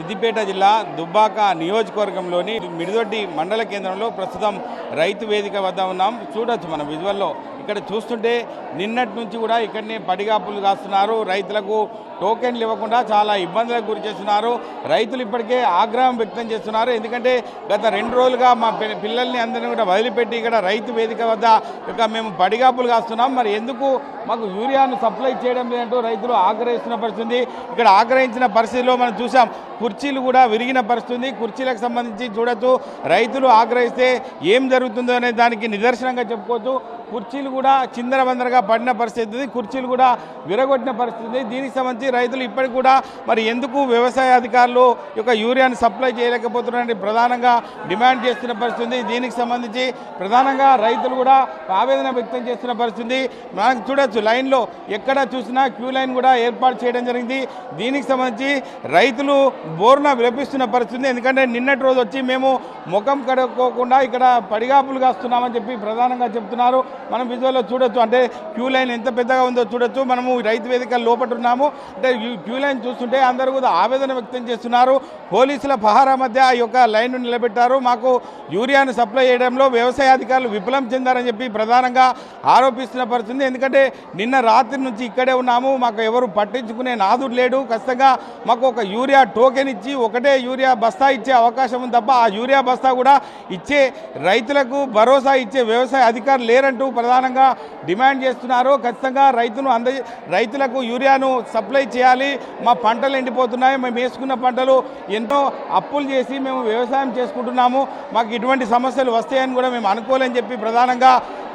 సిద్దిపేట జిల్లా దుబ్బాక నియోజకవర్గంలోని మిడిదొడ్డి మండల కేంద్రంలో ప్రస్తుతం రైతు వేదిక వద్ద ఉన్నాం. చూడొచ్చు మన విజువల్లో. ఇక్కడ చూస్తుంటే నిన్నటి నుంచి కూడా ఇక్కడనే పడిగాపులు కాస్తున్నారు. రైతులకు టోకెన్లు ఇవ్వకుండా చాలా ఇబ్బందులకు గురి చేస్తున్నారు. రైతులు ఇప్పటికే ఆగ్రహం వ్యక్తం చేస్తున్నారు. ఎందుకంటే గత 2 రోజులుగా మా పిల్లల్ని అందరినీ కూడా వదిలిపెట్టి ఇక్కడ రైతు వేదిక వద్ద ఇక మేము పడిగాపులు కాస్తున్నాం. మరి ఎందుకు మాకు యూరియాను సప్లై చేయడం లేదంటూ రైతులు ఆగ్రహిస్తున్న పరిస్థితి. ఇక్కడ ఆగ్రహించిన పరిస్థితిలో మనం చూసాం, కుర్చీలు కూడా విరిగిన పరిస్థితి. కుర్చీలకు సంబంధించి చూడొచ్చు, రైతులు ఆగ్రహిస్తే ఏం జరుగుతుందో అనే దానికి నిదర్శనంగా చెప్పుకోవచ్చు. కుర్చీలు కూడా చిందరవందరగా పడిన పరిస్థితి, కుర్చీలు కూడా విరగొట్టిన పరిస్థితి. దీనికి సంబంధించి రైతులు ఇప్పటికి కూడా మరి ఎందుకు వ్యవసాయ అధికారులు యొక్క యూరియాను సప్లై చేయలేకపోతున్నారని ప్రధానంగా డిమాండ్ చేస్తున్న పరిస్థితి. దీనికి సంబంధించి ప్రధానంగా రైతులు కూడా ఆవేదన వ్యక్తం చేస్తున్న పరిస్థితి. మనకు చూడొచ్చు, లైన్లో ఎక్కడ చూసినా క్యూ లైన్ కూడా ఏర్పాటు చేయడం జరిగింది. దీనికి సంబంధించి రైతులు బోర్న విలపిస్తున్న పరిస్థితి. ఎందుకంటే నిన్నటి రోజు వచ్చి మేము ముఖం కడుక్కోకుండా ఇక్కడ పడిగాపులు కాస్తున్నామని చెప్పి ప్రధానంగా చెప్తున్నారు. మనం విజువల్లో చూడొచ్చు, అంటే క్యూ లైన్ ఎంత పెద్దగా ఉందో చూడొచ్చు. మనము రైతు వేదిక లోపల ఉన్నాము. అంటే క్యూ లైన్ చూస్తుంటే అందరూ కూడా ఆవేదన వ్యక్తం చేస్తున్నారు. పోలీసుల పహారా మధ్య ఈ యొక్క లైన్ను నిలబెట్టారు. మాకు యూరియాను సప్లై చేయడంలో వ్యవసాయ అధికారులు విఫలం చెందారని చెప్పి ప్రధానంగా ఆరోపిస్తున్న పరిస్థితి. ఎందుకంటే నిన్న రాత్రి నుంచి ఇక్కడే ఉన్నాము, మాకు ఎవరు పట్టించుకునే నాదుడు లేడు. ఖచ్చితంగా మాకు ఒక యూరియా టోకెన్ ఇచ్చి ఒకటే యూరియా బస్తా ఇచ్చే అవకాశం ఉంది తప్ప ఆ యూరియా బస్తా కూడా ఇచ్చే రైతులకు భరోసా ఇచ్చే వ్యవసాయ అధికారులు లేరంటూ ప్రధానంగా డిమాండ్ చేస్తున్నారు. ఖచ్చితంగా రైతులకు యూరియాను సప్లై చేయాలి. మా పంటలు ఎండిపోతున్నాయి, మేము వేసుకున్న పంటలు ఎంతో అప్పులు చేసి మేము వ్యవసాయం చేసుకుంటున్నాము, మాకు ఇటువంటి సమస్యలు వస్తాయని కూడా మేము అనుకోలేని చెప్పి ప్రధానంగా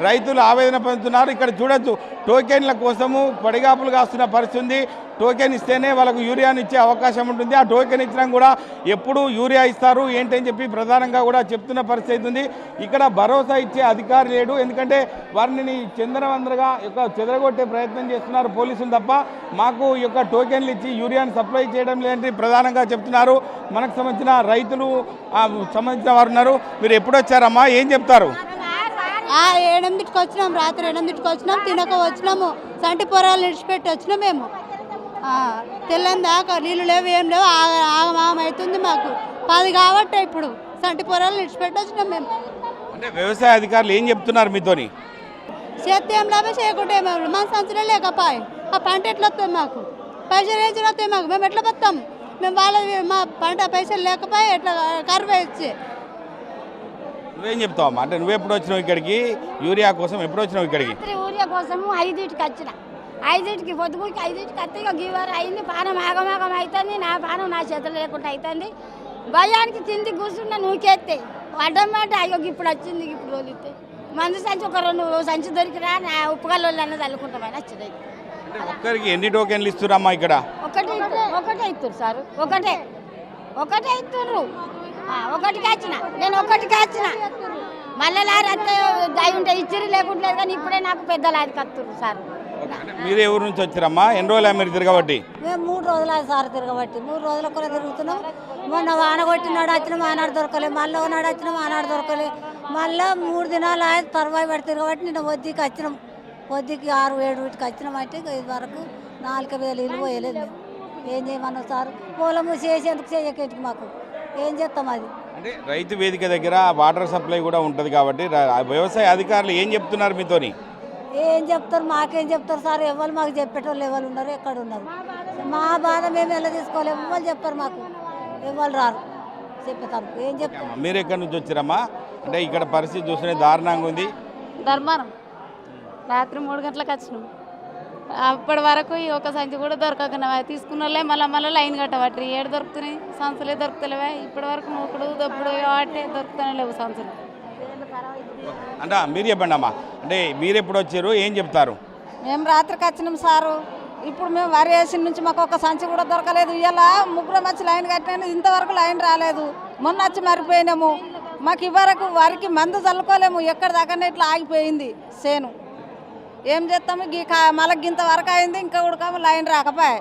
రైతులు ఆవేదన పొందుతున్నారు. ఇక్కడ చూడొచ్చు, టోకెన్ల కోసము పడిగాపులు కాస్తున్న పరిస్థితి. టోకెన్ ఇస్తేనే వాళ్ళకు యూరియాను ఇచ్చే అవకాశం ఉంటుంది. ఆ టోకెన్ ఇచ్చినా కూడా ఎప్పుడు యూరియా ఇస్తారు ఏంటని చెప్పి ప్రధానంగా కూడా చెప్తున్న పరిస్థితి ఉంది. ఇక్కడ భరోసా ఇచ్చే అధికారి లేడు. ఎందుకంటే వారిని చందరవందరగా చెదరగొట్టే ప్రయత్నం చేస్తున్నారు పోలీసులు తప్ప మాకు ఈ యొక్క టోకెన్లు ఇచ్చి యూరియాను సప్లై చేయడం లేదని ప్రధానంగా చెప్తున్నారు. మనకు సంబంధించిన రైతులు సంబంధించిన వారు ఉన్నారు. మీరు ఎప్పుడు వచ్చారమ్మా, ఏం చెప్తారు? 8ంటికి వచ్చినాం, రాత్రి 8ంటికి వచ్చినాం, తినక వచ్చినాము. సంటి పొరాలు విడిచిపెట్టి వచ్చినాం. మేము తెల్లని దాకా నీళ్ళు లేవు, ఏం లేవు, ఆగమవుతుంది మాకు. 10 కాబట్టి ఇప్పుడు సంటి పొరాలు విడిచిపెట్టి వచ్చినాం మేము. అంటే వ్యవసాయ అధికారులు ఏం చెప్తున్నారు మీతోని? చేస్తే ఏం లాభం, చేయకుంటే ఏమో మన సంచులే లేకపోయి ఆ పంట ఎట్లా వస్తుంది మాకు? పైసలు ఏం వస్తాయి మాకు? మేము ఎట్లా వస్తాం? మేము మా పంట పైసలు లేకపోయి ఎట్లా కరువు ఇచ్చి. నువ్వేం చెప్తావమ్మా? అంటే నువ్వు ఎప్పుడు వచ్చినావు ఇక్కడికి? యూరియా కోసం ఎప్పుడు వచ్చినావు ఇక్కడికి? యూరియా కోసం 5ంటికి వచ్చిన. 5ంటికి పొద్దుగురికి 5ంటికి వస్తే ఇక గీవారు అయింది. పానం ఆగమాగం అవుతుంది. నా పానం నా చేతులు లేకుండా అవుతుంది. భయానికి తిండి కూర్చున్నా నూకేస్తే వడ్డమాట. అయ్యో ఇప్పుడు వచ్చింది, ఇప్పుడు వదిలితే మందు సంచి ఒక 2 సంచి దొరికిరా నా ఉప్పుగల్లో అన్నది అల్లుకుంటామని వచ్చింది. ఒక్కరికి ఎన్ని టోకెన్లు ఇస్తున్నారమ్మా ఇక్కడ? ఒకటే ఇస్తారు సార్, ఒకటే ఇస్తున్నారు. ఒకటికి వచ్చిన, నేను ఒకటికి వచ్చిన. మళ్ళీ లారీ వస్తే దయ ఉంటే ఇచ్చిరి, లేకుంటే కానీ ఇప్పుడే నాకు పెద్ద లారీకి వస్తున్నారు సార్. మీరు ఎవరి నుంచి వచ్చారమ్మా? ఎన్ని రోజులు మీరు తిరగబట్టి? మేము 3 రోజులు సార్ తిరగబట్టి. 3 రోజుల కూడా తిరుగుతున్నాం. మొన్న వాన కొట్టినాడు వచ్చినాం, ఆనాడు దొరకలేదు. మళ్ళీ ఒకనాడు వచ్చినాం, ఆనాడు దొరకలేదు. మళ్ళీ 3 దినాలు ఆయన తర్వాయి పడి తిరగబట్టి నిన్న వద్దికి వచ్చినాం. వద్దికి 6-7 వచ్చినాం. అంటే ఇది వరకు 4 వేలు ఇల్లు పోయలేదు. ఏం చేయమన్నా సార్? పొలము చేసేందుకు చేయకేటికి మాకు ఏం చేస్తాం? అది అంటే రైతు వేదిక దగ్గర వాటర్ సప్లై కూడా ఉంటుంది కాబట్టి వ్యవసాయ అధికారులు ఏం చెప్తున్నారు మీతోని? ఏం చెప్తారు? మాకేం చెప్తారు సార్? ఎవరు మాకు చెప్పేటోళ్ళు ఎవరు ఉన్నారు? ఎక్కడ ఉన్నారు? మా బాధ మేము ఎలా తీసుకోలేము. ఎవరు చెప్పారు మాకు? ఎవరు రారు చెప్పేతారు. ఏం చెప్తారు? మీరు ఎక్కడి నుంచి వచ్చారమ్మా? అంటే ఇక్కడ పరిస్థితి చూస్తే దారుణంగా ఉంది. ధర్మారం రాత్రి 3 గంటలకు వచ్చినాం. అప్పటి వరకు ఒక సంచి కూడా దొరకకుండా తీసుకున్న వాళ్ళే మళ్ళీ లైన్ కట్టబట్టి ఏడు దొరుకుతున్నాయి సంచులే దొరుకుతలేవా? ఇప్పటి వరకు నూకుడు దప్పుడు కాబట్టి దొరుకుతూనే లేవు సంచులు. అంటే మీరు చెప్పండి అమ్మా, అంటే మీరు ఎప్పుడు వచ్చారు, ఏం చెప్తారు? మేము రాత్రికి వచ్చినాం సారు. ఇప్పుడు మేము వరి వేసిన నుంచి మాకు ఒక సంచి కూడా దొరకలేదు. ఇలా 3 వచ్చి లైన్ కట్టినా ఇంతవరకు లైన్ రాలేదు. మొన్న వచ్చి మరిపోయినాము. మాకు ఇవరకు వరికి మందు చల్లుకోలేము. ఎక్కడ దాకానే ఇట్లా ఆగిపోయింది సేను. ఏం చేస్తాము? మళ్ళీ ఇంత వరకు అయింది, ఇంకా ఉడకాము లైన్ రాకపోయా.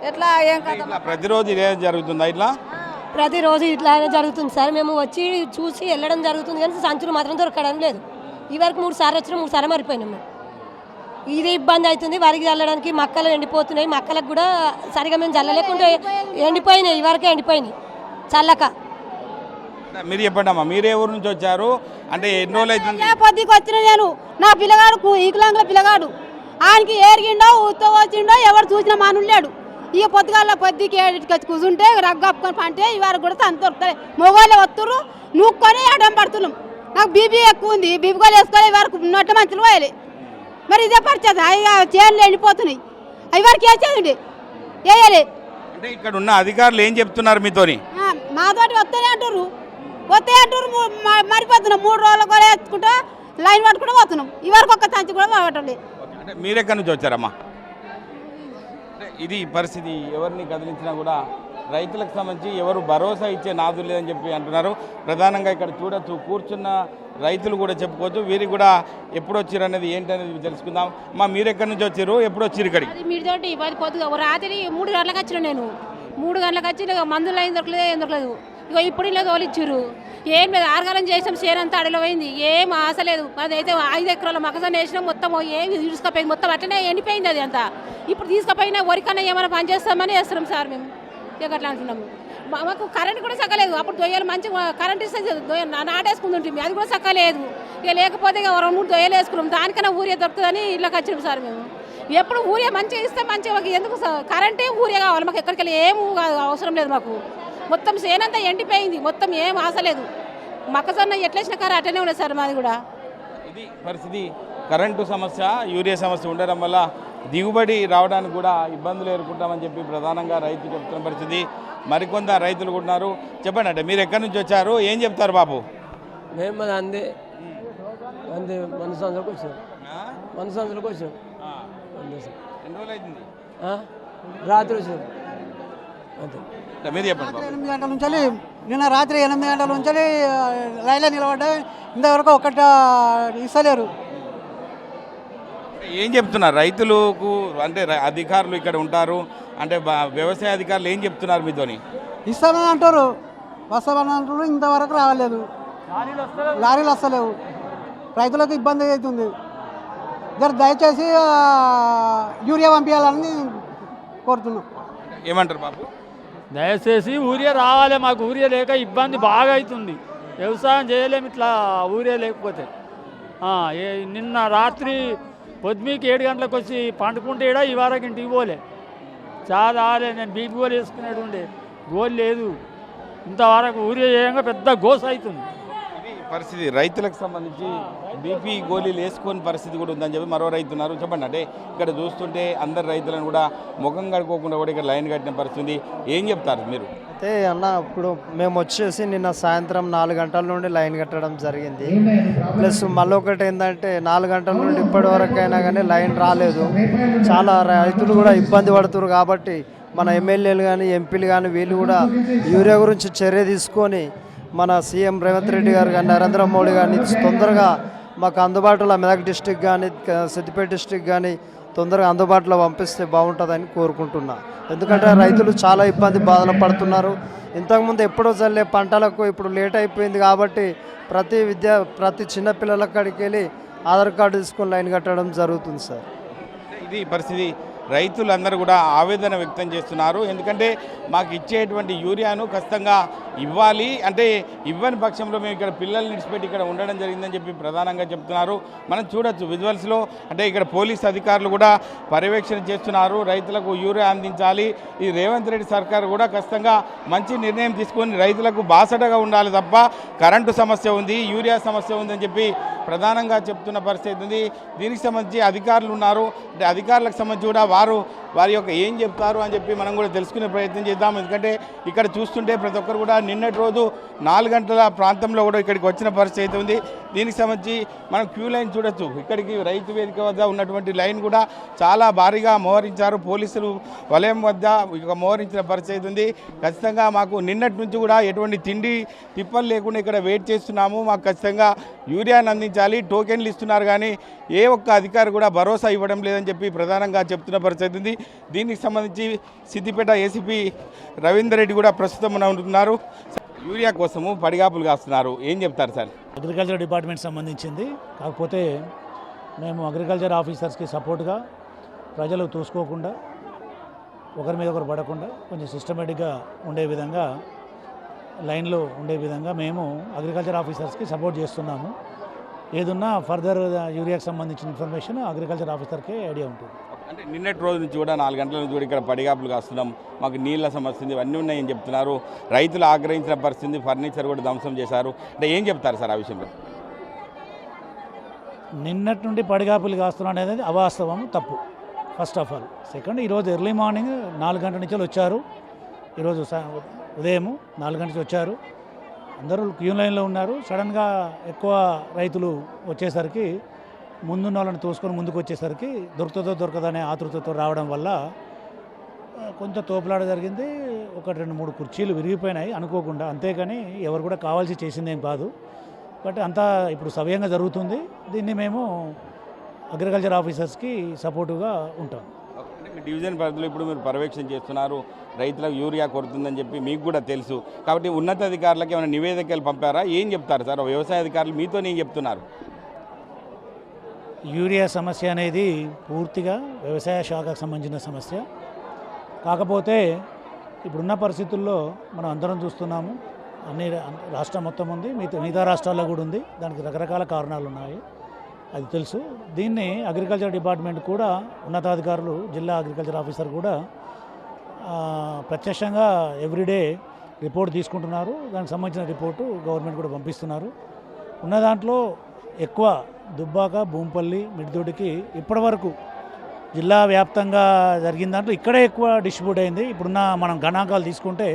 ఎట్లా ఏం కదా? ప్రతిరోజు ఇదే జరుగుతుందా? ఇట్లా ప్రతిరోజు ఇట్లానే జరుగుతుంది సార్. మేము వచ్చి చూసి వెళ్ళడం జరుగుతుంది కానీ సంచులు మాత్రం దొరకడం లేదు. ఈ వరకు 3 సార్లు వచ్చినా 3 సార్లు మరిపోయినాం. మేము ఇది ఇబ్బంది అవుతుంది. వరికి చల్లడానికి మక్కలు ఎండిపోతున్నాయి. మక్కలకు కూడా సరిగా మేము చల్లలేకుంటే ఎండిపోయినాయి, ఇవరకే ఎండిపోయినాయి చల్లక. మీరు చెప్పండి అమ్మా, మీరే ఊరు నుంచి వచ్చారు అంటే ఎన్ని రోజులు అవుతుంది? పొద్దుకి వచ్చిన నేను, నా పిల్లగాడు ఈకులాంగుల పిల్లగాడు, ఆయనకి ఏరిగిండో ఉత్తో వచ్చిండో ఎవరు చూసినా మానులు లేడు. ఇక పొద్దుకి ఏడికి వచ్చి కూర్చుంటే రగ్గు కప్పుకొని పంటే ఇవాళ కూడా తను దొరుకుతాయి. మొగోళ్ళు వస్తురు నూక్కొని అడ్డం పడుతున్నాం. నాకు బీపీ ఎక్కువ ఉంది, బీపీ కూడా వేసుకోవాలి. ఇవరకు నొట్ట మంచులు పోయాలి. మరి ఇదే పరిచయం అవి చేనులు ఎండిపోతున్నాయి. అవి వరకు వేసేది వేయాలి. అంటే ఇక్కడ ఉన్న అధికారులు ఏం చెప్తున్నారు మీతోని? మాతోటి వస్తూనే అంటారు మరిపోతున్నాం. 3 రోజులు కూడా వేసుకుంటా లైన్ పట్టుకుంటూ పోతున్నాం. ఇవరకు ఒక్క సంచి కూడా పట్టలేదు. అంటే మీరెక్కడి నుంచి వచ్చారమ్మా? ఇది పరిస్థితి. ఎవరిని కదిలించినా కూడా రైతులకు సంబంధించి ఎవరు భరోసా ఇచ్చే నాదులు లేదని చెప్పి అంటున్నారు. ప్రధానంగా ఇక్కడ చూడొచ్చు, కూర్చున్న రైతులు కూడా చెప్పుకోవచ్చు. వీరికి కూడా ఎప్పుడు వచ్చారు అనేది ఏంటనేది తెలుసుకుందాం. అమ్మా, మీరు ఎక్కడి నుంచి వచ్చారు, ఎప్పుడు వచ్చారు ఇక్కడికి? మీతోటి పొద్దుగా రాత్రి 3 గంటలకు వచ్చిన నేను. 3 గంటలకు వచ్చి మందులు అయిన దొరకలేదు, ఏం దొరకలేదు. ఇక ఇప్పుడు ఇలా తోలిచ్చారు. ఏం లేదు, ఆరుగాలం చేసాం, చేనంతా అడలో పోయింది. ఏం ఆశ లేదు. అదైతే 5 ఎకరాల మొక్కజొన్న వేసినాం. మొత్తం ఏం తీసుకుపోయింది, మొత్తం అట్లనే ఎండిపోయింది అది అంతా. ఇప్పుడు తీసుకుపోయినా వరికన్నా ఏమైనా పని చేస్తామని వేస్తున్నాం సార్ మేము. ఇక అట్లా అంటున్నాము. మాకు కరెంట్ కూడా సక్కలేదు. అప్పుడు దొయ్యలు మంచిగా కరెంట్ ఇస్తే నాటేసుకుంటుంటే అది కూడా సక్కలేదు. ఇక లేకపోతే ఇక 2-3 దొయ్యలు వేసుకున్నాం. దానికన్నా ఊరియా దొరుకుతుందని ఇళ్ళకి వచ్చినాం సార్ మేము. ఎప్పుడు ఊరియా మంచిగా ఇస్తే మంచిగా ఎందుకు కరెంటే ఊరియా కావాలి మాకు. ఎక్కడికి వెళ్ళి ఏం అవసరం లేదు మాకు. మొత్తం చేనంతా ఎండిపోయింది, మొత్తం ఏం ఆశ లేదు. మొక్కజొన్న ఎట్లేసిన కారు అట్లనే ఉండదు సార్ మాది కూడా. ఇది పరిస్థితి. కరెంటు సమస్య, యూరియా సమస్య ఉండడం వల్ల దిగుబడి రావడానికి కూడా ఇబ్బందులు ఎదుర్కొంటామని చెప్పి ప్రధానంగా రైతు చెప్తున్న పరిస్థితి. మరికొంత రైతులు కూడా ఉన్నారు. చెప్పండి, అంటే మీరు ఎక్కడి నుంచి వచ్చారు, ఏం చెప్తారు బాబు? మేము అందే మన సంవత్సరాలకు వచ్చాం. మన సంవత్సరాలకు వచ్చాం. ఎన్ని రోజులు అవుతుంది? రాత్రి వచ్చాం అంతే. మీరు చెప్పండి. 8 గంటల నుంచి నిన్న రాత్రి 8 గంటల నుంచి లైన్లో నిలబడ్డా. ఇంతవరకు ఒక్కట ఇస్తలేరు. ఏం చెప్తున్నారు రైతులకు? అంటే అధికారులు ఇక్కడ ఉంటారు అంటే వ్యవసాయ అధికారులు ఏం చెప్తున్నారు మీతోని? ఇస్తామని అంటారు, వస్తామని అంటారు. ఇంతవరకు రాలేదు, లారీలు వస్తలేవు. రైతులకు ఇబ్బంది అవుతుంది. దయచేసి యూరియా పంపించాలని కోరుతున్నాం. ఏమంటారు బాబు? దయచేసి ఊరియా రావాలి. మాకు ఊరియా లేక ఇబ్బంది బాగా అవుతుంది. వ్యవసాయం చేయలేము ఇట్లా ఊరియా లేకపోతే. నిన్న రాత్రి పొద్దుమీకి 7 గంటలకు వచ్చి పండుకుంటే ఈ వారికి ఇంటికి పోలే. చాలాలే, నేను బీపీ గోలు వేసుకునేది ఉండే, గోలు లేదు. ఇంతవరకు ఊరియా చేయంగా పెద్ద గోస అవుతుంది. పరిస్థితి రైతులకు సంబంధించి బీపీ గోళీలు వేసుకొని పరిస్థితి కూడా ఉందని చెప్పి మరో రైతు ఉన్నారు. చెప్పండి, అంటే ఇక్కడ చూస్తుంటే అందరు రైతులను కూడా ముఖం కడుక్కోకుండా కూడా ఇక్కడ లైన్ కట్టిన పరిస్థితి. ఏం చెప్తారు మీరు? అయితే అన్న, ఇప్పుడు మేము వచ్చేసి నిన్న సాయంత్రం 4 గంటల నుండి లైన్ కట్టడం జరిగింది. ప్లస్ మళ్ళీ ఒకటి ఏంటంటే 4 గంటల నుండి ఇప్పటి వరకు అయినా కానీ లైన్ రాలేదు. చాలా రైతులు కూడా ఇబ్బంది పడుతున్నారు. కాబట్టి మన ఎమ్మెల్యేలు కానీ ఎంపీలు కానీ వీళ్ళు కూడా యూరియా గురించి చర్య తీసుకొని మన సీఎం రేవంత్ రెడ్డి గారు కానీ నరేంద్ర మోడీ కానీ తొందరగా మాకు అందుబాటులో మెదక్ డిస్టిక్ కానీ సిద్దిపేట డిస్టిక్ కానీ తొందరగా అందుబాటులో పంపిస్తే బాగుంటుందని కోరుకుంటున్నా. ఎందుకంటే రైతులు చాలా ఇబ్బంది బాధలు పడుతున్నారు. ఇంతకుముందు ఎప్పుడో చల్లే పంటలకు ఇప్పుడు లేట్ అయిపోయింది. కాబట్టి ప్రతి చిన్నపిల్లల కాడికి వెళ్ళి ఆధార్ కార్డు తీసుకొని లైన్ కట్టడం జరుగుతుంది సార్. ఇది పరిస్థితి. రైతులందరూ కూడా ఆవేదన వ్యక్తం చేస్తున్నారు. ఎందుకంటే మాకు ఇచ్చేటువంటి యూరియాను ఖచ్చితంగా ఇవ్వాలి, అంటే ఇవ్వని పక్షంలో మేము ఇక్కడ పిల్లల్ని విడిచిపెట్టి ఇక్కడ ఉండడం జరిగిందని చెప్పి ప్రధానంగా చెప్తున్నారు. మనం చూడొచ్చు విజువల్స్లో. అంటే ఇక్కడ పోలీస్ అధికారులు కూడా పర్యవేక్షణ చేస్తున్నారు. రైతులకు యూరియా అందించాలి. ఈ రేవంత్ రెడ్డి సర్కారు కూడా ఖచ్చితంగా మంచి నిర్ణయం తీసుకొని రైతులకు బాసటగా ఉండాలి తప్ప కరెంటు సమస్య ఉంది, యూరియా సమస్య ఉందని చెప్పి ప్రధానంగా చెప్తున్న పరిస్థితి ఉంది. దీనికి సంబంధించి అధికారులు ఉన్నారు. అంటే అధికారులకు సంబంధించి కూడా వారి యొక్క ఏం చెప్తారు అని చెప్పి మనం కూడా తెలుసుకునే ప్రయత్నం చేద్దాం. ఎందుకంటే ఇక్కడ చూస్తుంటే ప్రతి ఒక్కరు కూడా నిన్నటి రోజు 4 గంటల ప్రాంతంలో కూడా ఇక్కడికి వచ్చిన పరిస్థితి ఉంది. దీనికి సంబంధించి మనం క్యూ లైన్ చూడొచ్చు. ఇక్కడికి రైతు వేదిక వద్ద ఉన్నటువంటి లైన్ కూడా చాలా భారీగా మోహరించారు. పోలీసులు వలయం వద్ద ఇక మోహరించిన పరిస్థితి ఉంది. ఖచ్చితంగా మాకు నిన్నటి నుంచి కూడా ఎటువంటి తిండి తిప్పలు లేకుండా ఇక్కడ వెయిట్ చేస్తున్నాము. మాకు ఖచ్చితంగా యూరియాను అందించాలి. టోకెన్లు ఇస్తున్నారు కానీ ఏ ఒక్క అధికారి కూడా భరోసా ఇవ్వడం లేదని చెప్పి ప్రధానంగా చెప్తున్న పరిస్థితి ఉంది. దీనికి సంబంధించి సిద్దిపేట ఏసీపీ రవీందర్ రెడ్డి కూడా ప్రస్తుతం ఉంటున్నారు. యూరియా కోసము పడిగాపులు కాస్తున్నారు. ఏం చెప్తారు సార్? అగ్రికల్చర్ డిపార్ట్మెంట్ సంబంధించింది. కాకపోతే మేము అగ్రికల్చర్ ఆఫీసర్స్కి సపోర్ట్గా ప్రజలు తోసుకోకుండా ఒకరి మీద ఒకరు పడకుండా కొంచెం సిస్టమేటిక్గా ఉండే విధంగా లైన్లో ఉండే విధంగా మేము అగ్రికల్చర్ ఆఫీసర్స్కి సపోర్ట్ చేస్తున్నాము. ఏదున్నా ఫర్దర్ యూరియాకి సంబంధించిన ఇన్ఫర్మేషన్ అగ్రికల్చర్ ఆఫీసర్కే ఐడియా ఉంటుంది. అంటే నిన్నటి రోజు నుంచి కూడా 4 గంటల నుంచి కూడా ఇక్కడ పడిగాపులు కాస్తున్నాం, మాకు నీళ్ళ సమస్య ఉంది, ఇవన్నీ ఉన్నాయని చెప్తున్నారు. రైతులు ఆగ్రహించిన పరిస్థితి, ఫర్నిచర్ కూడా ధ్వంసం చేశారు. అంటే ఏం చెప్తారు సార్ ఆ విషయంలో? నిన్నటి నుండి పడిగాపులు కాస్తున్నాం అనేది అవాస్తవం, తప్పు ఫస్ట్ ఆఫ్ ఆల్. సెకండ్, ఈరోజు ఎర్లీ మార్నింగ్ 4 గంటల నుంచి వచ్చారు. ఈరోజు ఉదయం 4 గంటల నుంచి వచ్చారు, అందరూ క్యూ లైన్లో ఉన్నారు. సడన్గా ఎక్కువ రైతులు వచ్చేసరికి ముందున్న వాళ్ళని తోసుకొని ముందుకు వచ్చేసరికి దొరుకుతుందో దొరకదనే ఆతృతతో రావడం వల్ల కొంత తోపులాట జరిగింది. 1-2-3 కుర్చీలు విరిగిపోయినాయి అనుకోకుండా, అంతేకాని ఎవరు కూడా కావాల్సి చేసిందేం కాదు. బట్ అంతా ఇప్పుడు సవ్యంగా జరుగుతుంది. దీన్ని మేము అగ్రికల్చర్ ఆఫీసర్స్కి సపోర్టుగా ఉంటాం. మీ డివిజన్ పరిధిలో ఇప్పుడు మీరు పర్యవేక్షణ చేస్తున్నారు, రైతులకు యూరియా కొడుతుందని చెప్పి మీకు కూడా తెలుసు కాబట్టి ఉన్నతాధికారులకు ఏమైనా నివేదికలు పంపారా? ఏం చెప్తారు సార్ వ్యవసాయ అధికారులు మీతో ఏం చెప్తున్నారు? యూరియా సమస్య అనేది పూర్తిగా వ్యవసాయ శాఖకు సంబంధించిన సమస్య. కాకపోతే ఇప్పుడున్న పరిస్థితుల్లో మనం అందరం చూస్తున్నాము, అన్ని రాష్ట్రం మొత్తం ఉంది, మిగతా రాష్ట్రాల్లో కూడా ఉంది. దానికి రకరకాల కారణాలు ఉన్నాయి, అది తెలుసు. దీన్ని అగ్రికల్చర్ డిపార్ట్మెంట్ కూడా ఉన్నతాధికారులు, జిల్లా అగ్రికల్చర్ ఆఫీసర్ కూడా ప్రత్యక్షంగా ఎవ్రీడే రిపోర్ట్ తీసుకుంటున్నారు. దానికి సంబంధించిన రిపోర్టు గవర్నమెంట్ కూడా పంపిస్తున్నారు. ఉన్న దాంట్లో ఎక్కువ దుబ్బాక, భూంపల్లి, మిడిదొడ్డికి ఇప్పటి వరకు జిల్లా వ్యాప్తంగా జరిగిన దాంట్లో ఇక్కడే ఎక్కువ డిస్ట్రిబ్యూట్ అయింది. ఇప్పుడున్న మనం గణాంకాలు తీసుకుంటే,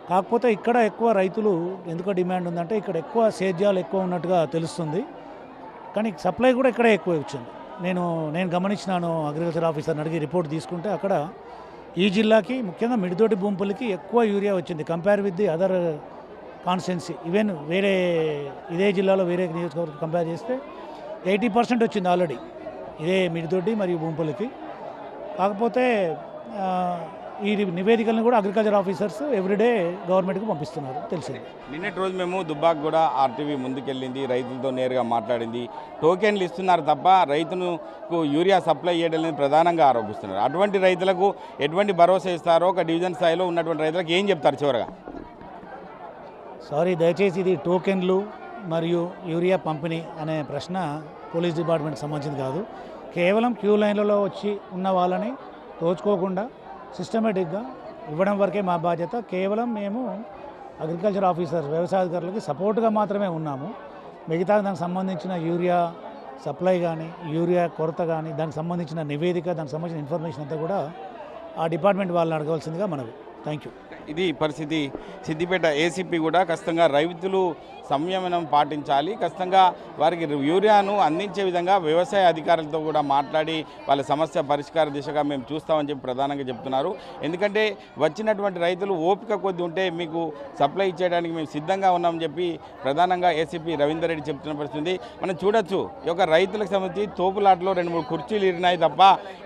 కాకపోతే ఇక్కడ ఎక్కువ రైతులు ఎందుకో డిమాండ్ ఉందంటే ఇక్కడ ఎక్కువ సేద్యాలు ఎక్కువ ఉన్నట్టుగా తెలుస్తుంది, కానీ సప్లై కూడా ఇక్కడే ఎక్కువ వచ్చింది. నేను గమనించినాను, అగ్రికల్చర్ ఆఫీసర్ని అడిగి రిపోర్ట్ తీసుకుంటే అక్కడ ఈ జిల్లాకి ముఖ్యంగా మిడిదొడ్డి, భూంపల్లికి ఎక్కువ యూరియా వచ్చింది compare with the other constituency. Even వేరే ఇదే జిల్లాలో వేరే నియోజకవర్గం కంపేర్ చేస్తే 80% వచ్చింది ఆల్రెడీ ఇదే మిడిదొడ్డి మరియు భూంపల్లికి. కాకపోతే ఈ నివేదికలను కూడా అగ్రికల్చర్ ఆఫీసర్స్ ఎవ్రీడే గవర్నమెంట్కి పంపిస్తున్నారు, తెలిసింది. నిన్నటి రోజు మేము దుబ్బాక కూడా ఆర్టీవీ ముందుకెళ్ళింది, రైతులతో నేరుగా మాట్లాడింది. టోకెన్లు ఇస్తున్నారు తప్ప రైతులకు యూరియా సప్లై చేయడం ప్రధానంగా ఆరోపిస్తున్నారు. అటువంటి రైతులకు ఎటువంటి భరోసా ఇస్తారో, ఒక డివిజన్ స్థాయిలో ఉన్నటువంటి రైతులకు ఏం చెప్తారు చివరగా? సారీ, దయచేసి ఇది టోకెన్లు మరియు యూరియా పంపిణీ అనే ప్రశ్న పోలీస్ డిపార్ట్మెంట్కి సంబంధించింది కాదు. కేవలం క్యూ లైన్లలో వచ్చి ఉన్న వాళ్ళని తోచుకోకుండా సిస్టమేటిక్గా ఇవ్వడం వరకే మా బాధ్యత. కేవలం మేము అగ్రికల్చర్ ఆఫీసర్స్, వ్యవసాయాధికారులకి సపోర్ట్గా మాత్రమే ఉన్నాము. మిగతా దానికి సంబంధించిన యూరియా సప్లై కానీ, యూరియా కొరత కానీ, దానికి సంబంధించిన నివేదిక, దానికి సంబంధించిన ఇన్ఫర్మేషన్ అంతా కూడా ఆ డిపార్ట్మెంట్ వాళ్ళని అడగవలసిందిగా మనవి. Thank you. ఇది పరిస్థితి. సిద్దిపేట ఏసీపీ కూడా ఖచ్చితంగా రైతులు సంయమనం పాటించాలి, ఖచ్చితంగా వారికి యూరియాను అందించే విధంగా వ్యవసాయ అధికారులతో కూడా మాట్లాడి వాళ్ళ సమస్య పరిష్కార దిశగా మేము చూస్తామని చెప్పి ప్రధానంగా చెప్తున్నారు. ఎందుకంటే వచ్చినటువంటి రైతులు ఓపిక కొద్ది ఉంటే మీకు సప్లై ఇచ్చేయడానికి మేము సిద్ధంగా ఉన్నామని చెప్పి ప్రధానంగా ఏసీపీ రవీందర్ రెడ్డి చెప్తున్న పరిస్థితి మనం చూడొచ్చు. ఈ యొక్క రైతులకు సంబంధించి తోపులాటలో 2-3 కుర్చీలు ఇరినాయి తప్ప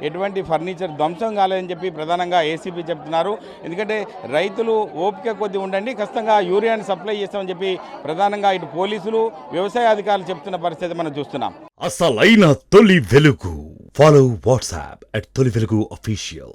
ఎటువంటి ఫర్నిచర్ ధ్వంసం కాలేదని చెప్పి ప్రధానంగా ఏసీపీ చెప్తున్నారు. ఎందుకంటే రైతులు ఓపిక కొద్ది ఉండండి, ఖచ్చితంగా యూరియాని సప్లై చేస్తామని చెప్పి ప్రధానంగా ఇటు పోలీసులు, వ్యవసాయ అధికారులు చెప్తున్న పరిస్థితి మనం చూస్తున్నాం. అసలైన తొలి వెలుగు. ఫాలో వాట్సాప్ @తొలి వెలుగు official.